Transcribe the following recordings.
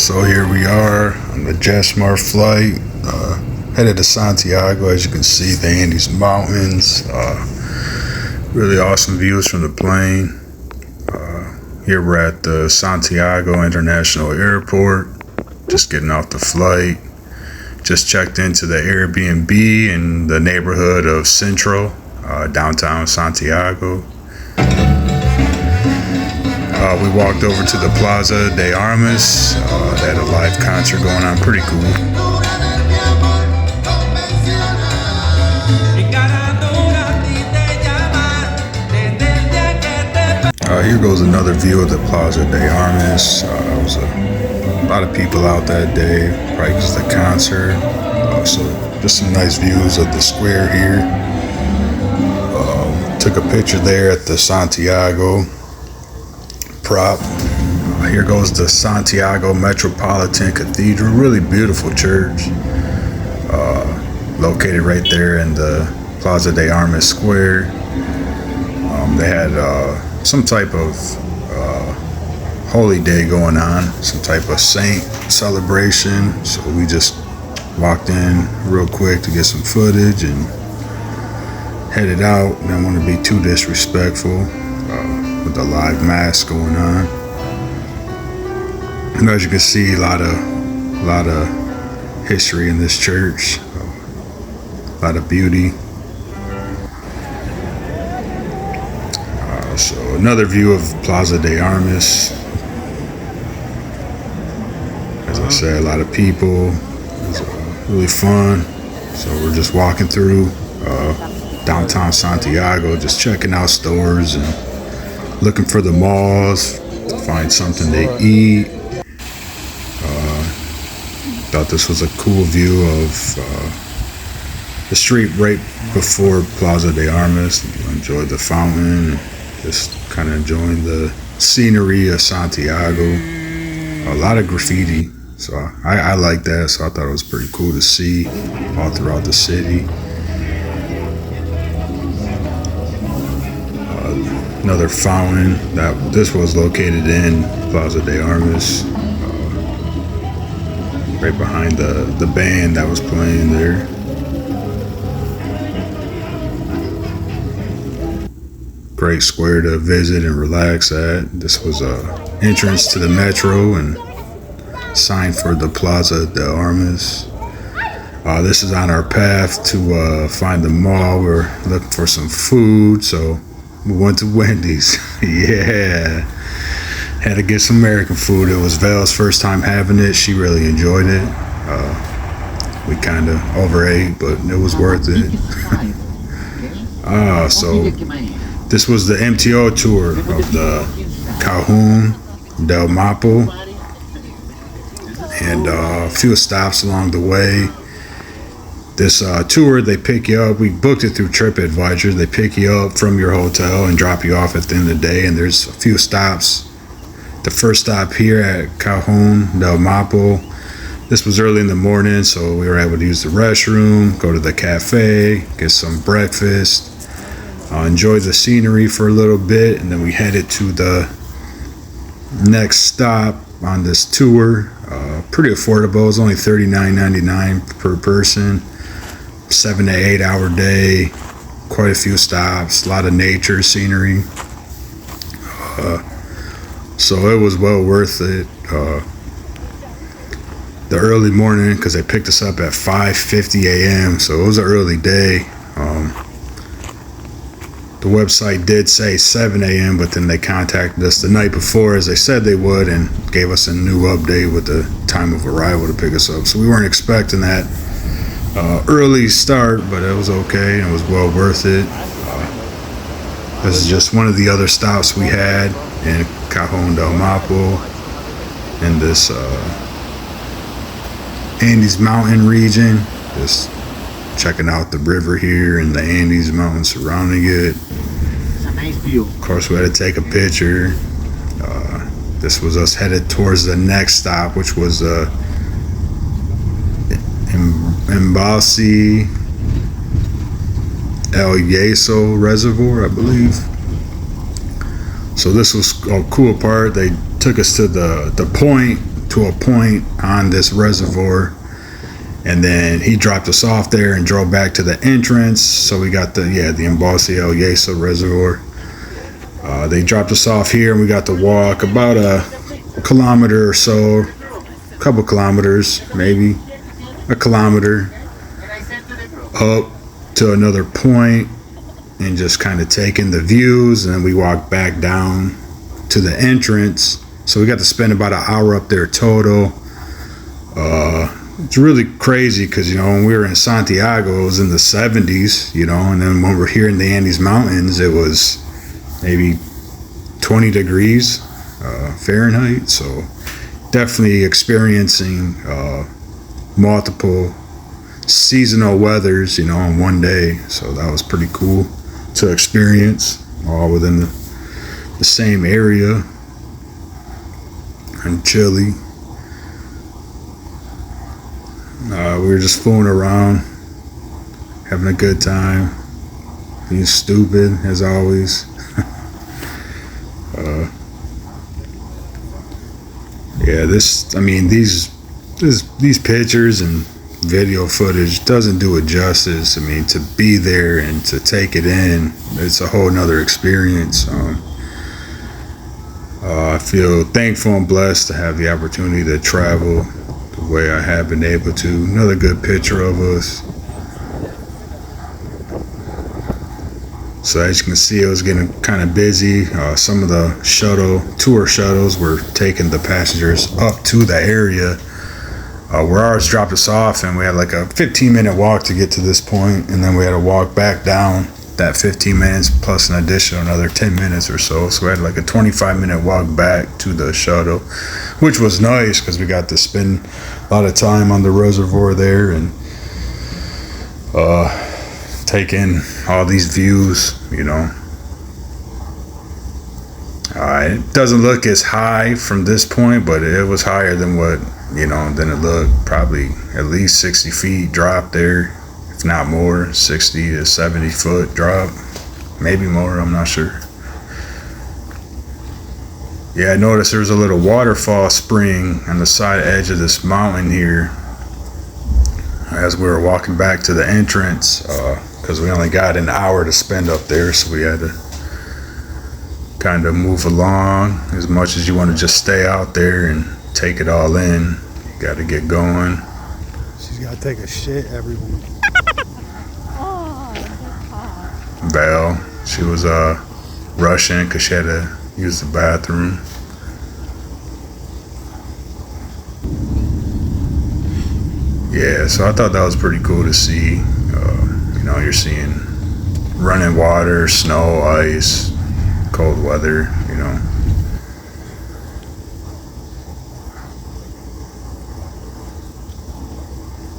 So here we are on the JetSmart flight, headed to Santiago. As you can see, the Andes Mountains, really awesome views from the plane. Here we're at the Santiago International Airport, just getting off the flight. Just checked into the Airbnb in the neighborhood of Central, downtown Santiago. We walked over to the Plaza de Armas. They had a live concert going on, pretty cool. Here goes another view of the Plaza de Armas. There was a lot of people out that day, probably because of the concert. So just some nice views of the square here. Took a picture there at the Santiago prop. Here goes the Santiago Metropolitan Cathedral, really beautiful church, located right there in the Plaza de Armas Square. They had some type of holy day going on, some type of saint celebration, so we just walked in real quick to get some footage and headed out. Didn't want to be too disrespectful with the live mass going on. And as you can see, a lot of history in this church, a lot of beauty. So another view of Plaza de Armas. As I said, a lot of people. It was really fun. So we're just walking through downtown Santiago, just checking out stores and looking for the malls to find something to eat. Thought this was a cool view of the street right before Plaza de Armas. Enjoyed the fountain, just kind of enjoying the scenery of Santiago. A lot of graffiti, so I like that. So I thought it was pretty cool to see all throughout the city. Another fountain that this was located in Plaza de Armas, right behind the band that was playing there. Great square to visit and relax at. This was a entrance to the metro and sign for the Plaza de Armas. This is on our path to find the mall. We're looking for some food, so we went to Wendy's. Yeah, had to get some American food. It was Val's first time having it. She really enjoyed it. We kind of overate, but it was worth it. So this was the MTO tour of the Cajon del Maipo, and a few stops along the way. This tour, they pick you up. We booked it through TripAdvisor. They pick you up from your hotel and drop you off at the end of the day. And there's a few stops. The first stop here at Cajon del Maipo. This was early in the morning, so we were able to use the restroom, go to the cafe, get some breakfast, enjoy the scenery for a little bit, and then we headed to the next stop on this tour. Pretty affordable. It was only $39.99 per person. 7 to 8 hour day, quite a few stops, a lot of nature scenery, so it was well worth it. The early morning, because they picked us up at 5:50 a.m., so it was an early day. The website did say 7 a.m., but then they contacted us the night before, as they said they would, and gave us a new update with the time of arrival to pick us up. So we weren't expecting that early start, but it was okay and it was well worth it. This is just one of the other stops we had in Cajon del Maipo, in this Andes mountain region. Just checking out the river here and the Andes mountains surrounding it. It's a nice view. Of course, we had to take a picture. This was us headed towards the next stop, which was Embalse El Yeso Reservoir, I believe. So this was a cool part. They took us to the point to a point on this reservoir, and then he dropped us off there and drove back to the entrance. So we got the Embalse El Yeso reservoir. They dropped us off here, and we got to walk about a kilometer or so, a couple kilometers, maybe a kilometer, up to another point, and just kind of take in the views. And then we walked back down to the entrance. So we got to spend about an hour up there total. It's really crazy because, you know, when we were in Santiago, it was in the 70s, you know, and then when we're here in the Andes Mountains, it was maybe 20 degrees Fahrenheit. So definitely experiencing multiple seasonal weathers, you know, in one day. So that was pretty cool to experience, all within the same area in Chile. We were just fooling around, having a good time, being stupid as always. These pictures and video footage doesn't do it justice. I mean, to be there and to take it in, it's a whole nother experience. I feel thankful and blessed to have the opportunity to travel the way I have been able to. Another good picture of us. So as you can see, it was getting kind of busy. Some of the tour shuttles were taking the passengers up to the area where ours dropped us off, and we had like a 15-minute walk to get to this point, and then we had to walk back down that 15 minutes plus an additional another 10 minutes or so. So we had like a 25-minute walk back to the shuttle, which was nice because we got to spend a lot of time on the reservoir there and take in all these views, you know. It doesn't look as high from this point, but it was higher than than it looked. Probably at least 60 feet drop there, if not more, 60 to 70 foot drop, maybe more, I'm not sure. Yeah, I noticed there's a little waterfall spring on the side edge of this mountain here as we were walking back to the entrance, because we only got an hour to spend up there, so we had to kind of move along. As much as you want to just stay out there and take it all in, you got to get going. She's got to take a shit every week. Val, she was rushing because she had to use the bathroom. Yeah, so I thought that was pretty cool to see. You're seeing running water, snow, ice, cold weather, you know.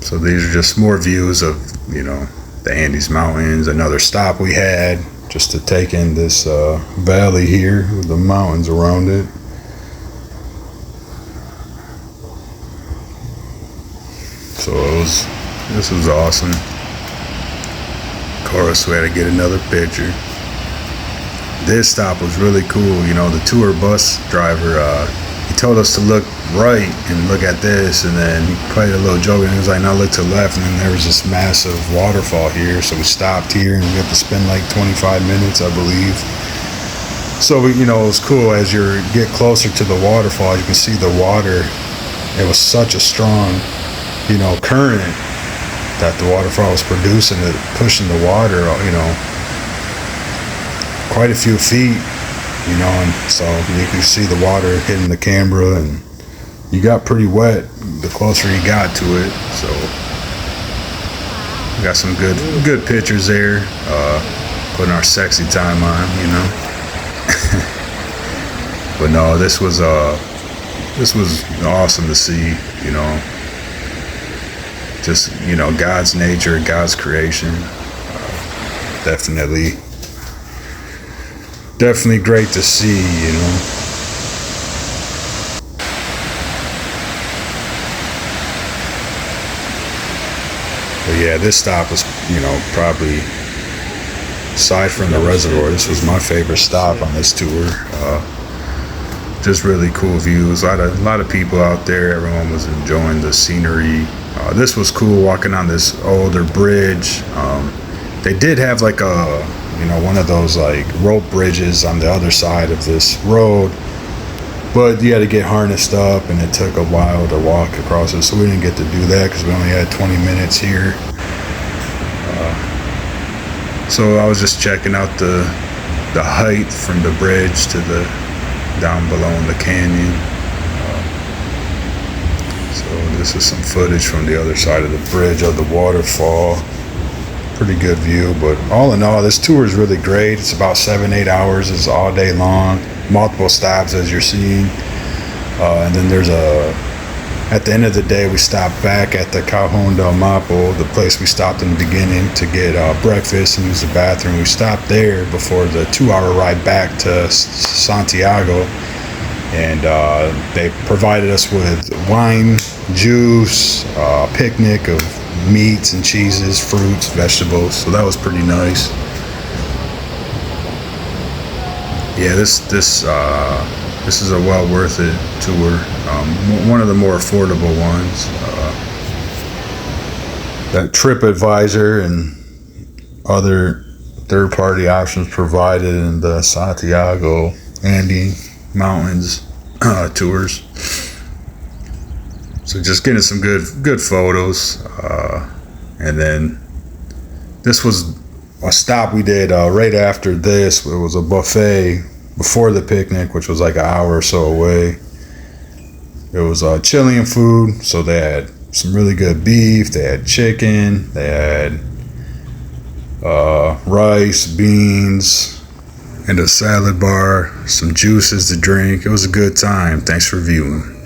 So these are just more views of, the Andes Mountains. Another stop we had just to take in this valley here with the mountains around it. So this was awesome. Of course, we had to get another picture. This stop was really cool. The tour bus driver, he told us to look right and look at this, and then he played a little joke and he was like, now look to the left, and then there was this massive waterfall here. So we stopped here and we had to spend like 25 minutes, I believe. So it was cool. As you get closer to the waterfall, you can see the water. It was such a strong current that the waterfall was producing, it pushing the water quite a few feet, and so you can see the water hitting the camera, and you got pretty wet the closer you got to it. So we got some good pictures there, putting our sexy time on, but no, this was awesome to see, just God's nature, God's creation. Definitely great to see, But yeah, this stop was probably, aside from the reservoir, this was my favorite stop on this tour. just really cool views. A lot of people out there. Everyone was enjoying the scenery. This was cool, walking on this older bridge. They did have like a, one of those like rope bridges on the other side of this road, but you had to get harnessed up, and it took a while to walk across it, so we didn't get to do that because we only had 20 minutes here. So I was just checking out the height from the bridge to the down below in the canyon. So this is some footage from the other side of the bridge of the waterfall. Pretty good view, but all in all, this tour is really great. It's about 7-8 hours. It's all day long, multiple stops as you're seeing, and then at the end of the day, we stopped back at the Cajon del Maipo, the place we stopped in the beginning to get breakfast and use the bathroom. We stopped there before the 2-hour ride back to Santiago, and they provided us with wine, juice, picnic of meats and cheeses, fruits, vegetables. So that was pretty nice. Yeah, this is a well worth it tour. One of the more affordable ones. That TripAdvisor and other third-party options provided in the Santiago Andes Mountains tours. So just getting some good photos, and then this was a stop we did right after this. It was a buffet before the picnic, which was like an hour or so away. It was Chilean food, so they had some really good beef, they had chicken, they had rice, beans, and a salad bar, some juices to drink. It was a good time. Thanks for viewing.